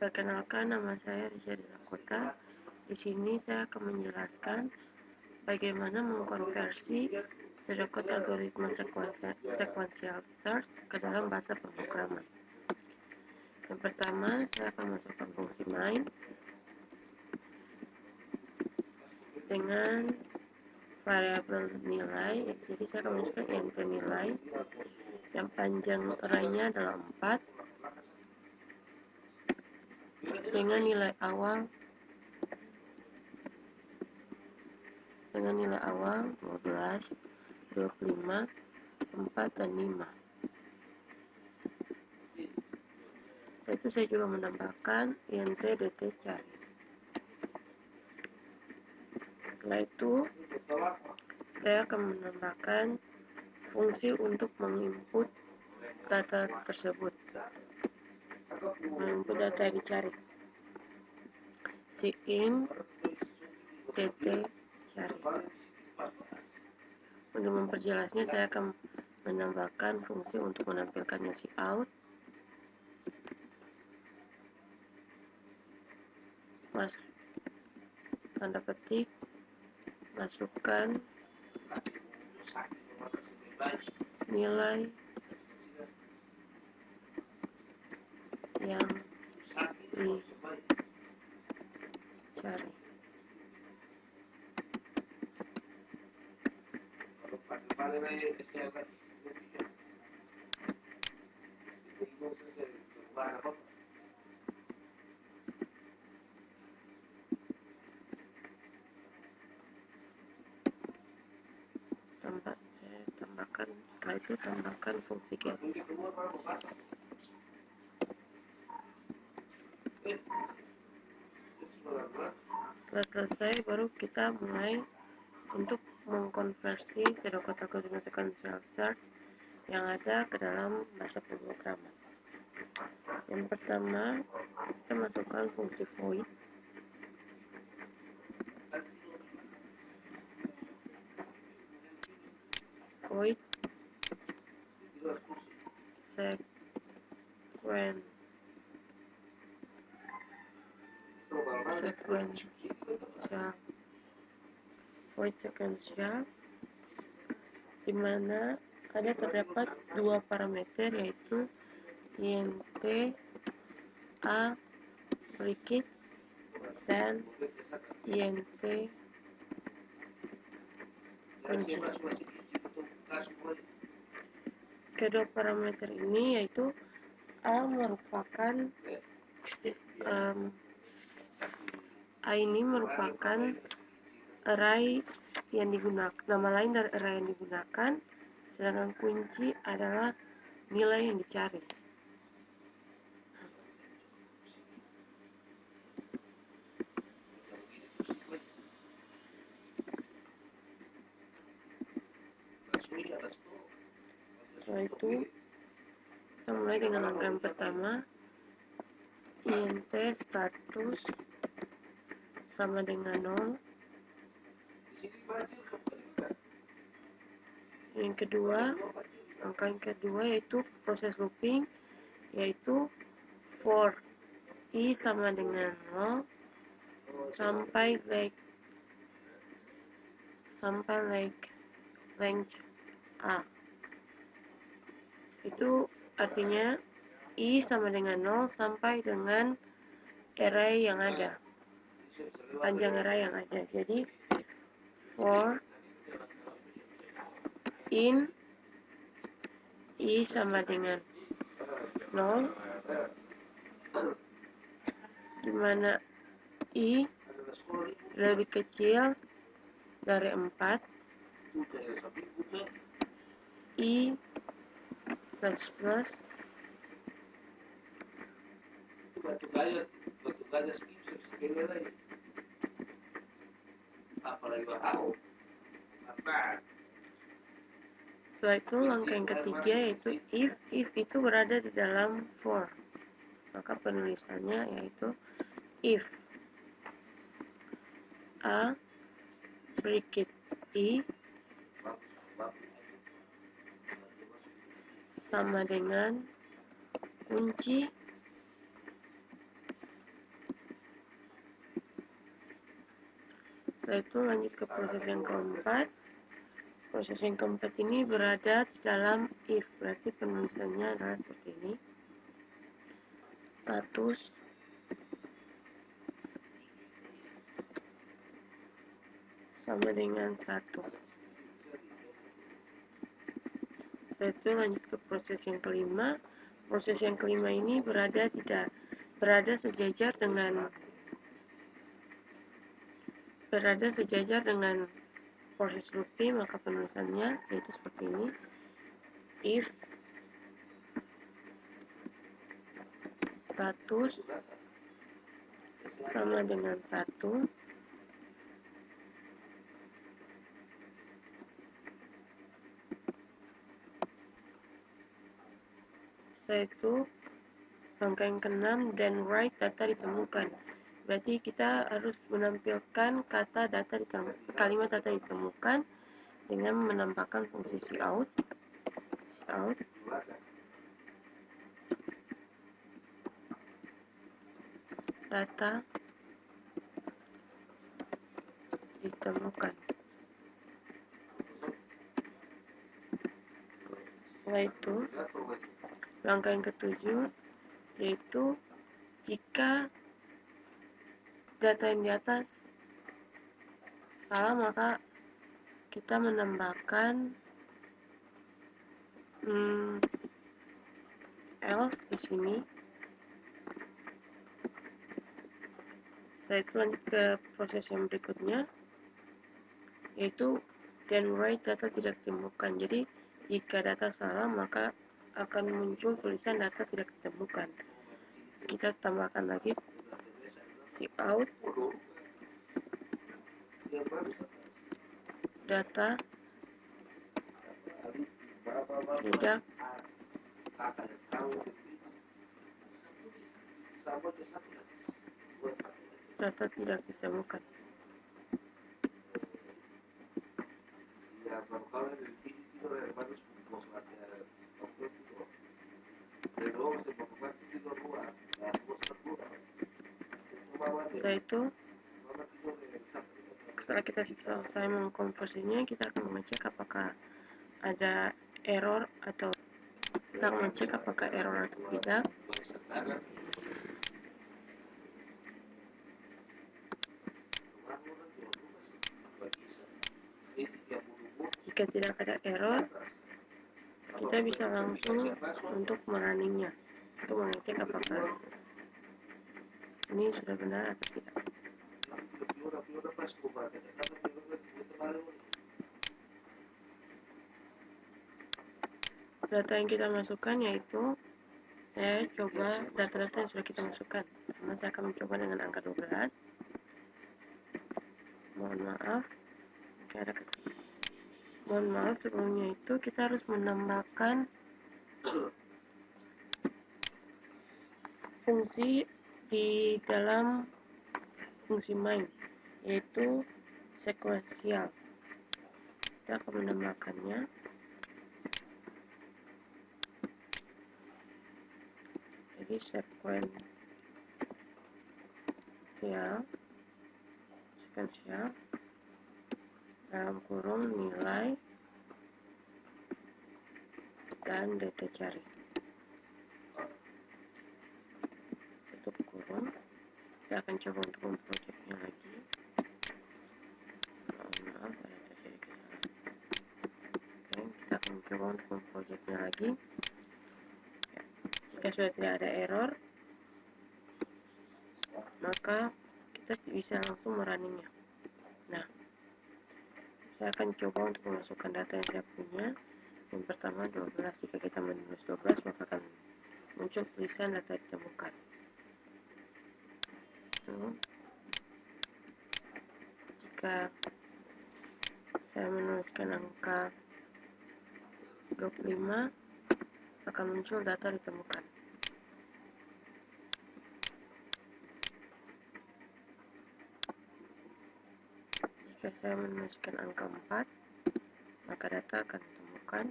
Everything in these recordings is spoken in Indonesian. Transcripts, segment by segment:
Perkenalkan, nama saya Rizky Lakota. Di sini saya akan menjelaskan bagaimana mengkonversi pseudocode algoritma sequential search ke dalam bahasa pemrograman. Yang pertama, saya akan masukkan fungsi main dengan variabel nilai. Jadi saya akan masukkan int nilai yang panjang arraynya adalah 4 dengan nilai awal 12, 25, 4, dan 5. Setelah itu saya juga menambahkan int dt cari. Setelah itu saya akan menambahkan fungsi untuk menginput data tersebut, menginput data yang dicari, in dt cari. Untuk memperjelasnya, saya akan menambahkan fungsi untuk menampilkannya out, tanda petik, masukkan nilai yang dicari. Setelah itu tambahkan fungsi get. Setelah selesai, baru kita mulai untuk mengkonversi pseudocode algoritma sequential search yang ada ke dalam bahasa pemrograman. Yang pertama, kita masukkan fungsi void sequential, di mana terdapat dua parameter, yaitu int a bracket dan int kunci. Kedua parameter ini yaitu a merupakan array yang digunakan, nama lain dari array yang digunakan, sedangkan kunci adalah nilai yang dicari. Setelah itu kita mulai dengan langkah yang pertama, int status sama dengan 0. Langkah yang kedua yaitu proses looping, yaitu for i sama dengan 0 sampai length a. Itu artinya i sama dengan 0 sampai dengan array yang ada, panjang array yang ada. Jadi for in i sama dengan 0, di mana i lebih kecil dari 4, i plus setelah itu langkah yang ketiga yaitu if itu berada di dalam for, maka penulisannya yaitu if a bracket i sama dengan kunci Setelah itu lanjut ke proses yang keempat. Proses yang keempat ini berada di dalam if, berarti penulisannya adalah seperti ini. Status sama dengan 1. Setelah itu lanjut ke proses yang kelima. Proses yang kelima ini berada sejajar dengan proses looping, maka penulisannya yaitu seperti ini. If status sama dengan 1, setelah itu langkah yang keenam, then write data ditemukan. Berarti kita harus menampilkan kalimat data ditemukan dengan menambahkan fungsi cout data ditemukan. Setelah itu langkah yang ketujuh, yaitu jika data yang di atas salah, maka kita menambahkan else di sini. Setelah itu lanjut ke proses yang berikutnya, yaitu then write data tidak ditemukan. Jadi jika data salah, maka akan muncul tulisan data tidak ditemukan. Kita tambahkan lagi cout data tidak ditemukan. Setelah itu, setelah kita selesai mengkonversinya, kita akan mengecek apakah ada error atau tidak. Jika tidak ada error, kita bisa langsung untuk merunningnya, untuk mengecek apakah ini sudah benar atau tidak. Data yang kita masukkan yaitu, saya coba data-data yang sudah kita masukkan. Pertama, saya akan mencoba dengan angka 12. Mohon maaf, sebelumnya itu kita harus menambahkan fungsi di dalam fungsi main, yaitu sequential. Kita akan menambahkannya. Jadi sequential dalam kurung nilai dan data cari, tutup kurung. Kita akan coba untuk memprojeknya lagi. Maaf, ada terjadi kesalahan. Oke, kita akan coba untuk memprojeknya lagi. Ya, jika sudah tidak ada error, maka kita bisa langsung merunningnya. Nah, saya akan coba untuk memasukkan data yang saya punya. Yang pertama 12. Jika kita menulis 12, maka akan muncul tulisan data ditemukan. Jika saya menuliskan angka 25, akan muncul data ditemukan. Jika saya menuliskan angka 4, maka data akan ditemukan.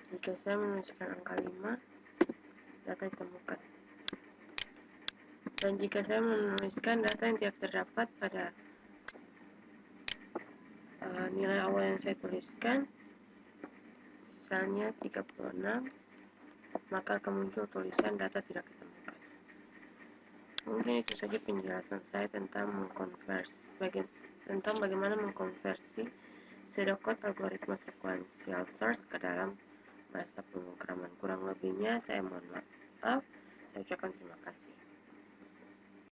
Jika saya menuliskan angka 5, data ditemukan. Dan jika saya menuliskan data yang tidak terdapat pada nilai awal yang saya tuliskan, misalnya 36, maka akan muncul tulisan data tidak ditemukan. Mungkin itu saja penjelasan saya tentang bagaimana mengkonversi pseudocode algoritma sequential search ke dalam bahasa pemrograman. Kurang lebihnya saya mohon maaf. Saya ucapkan terima kasih.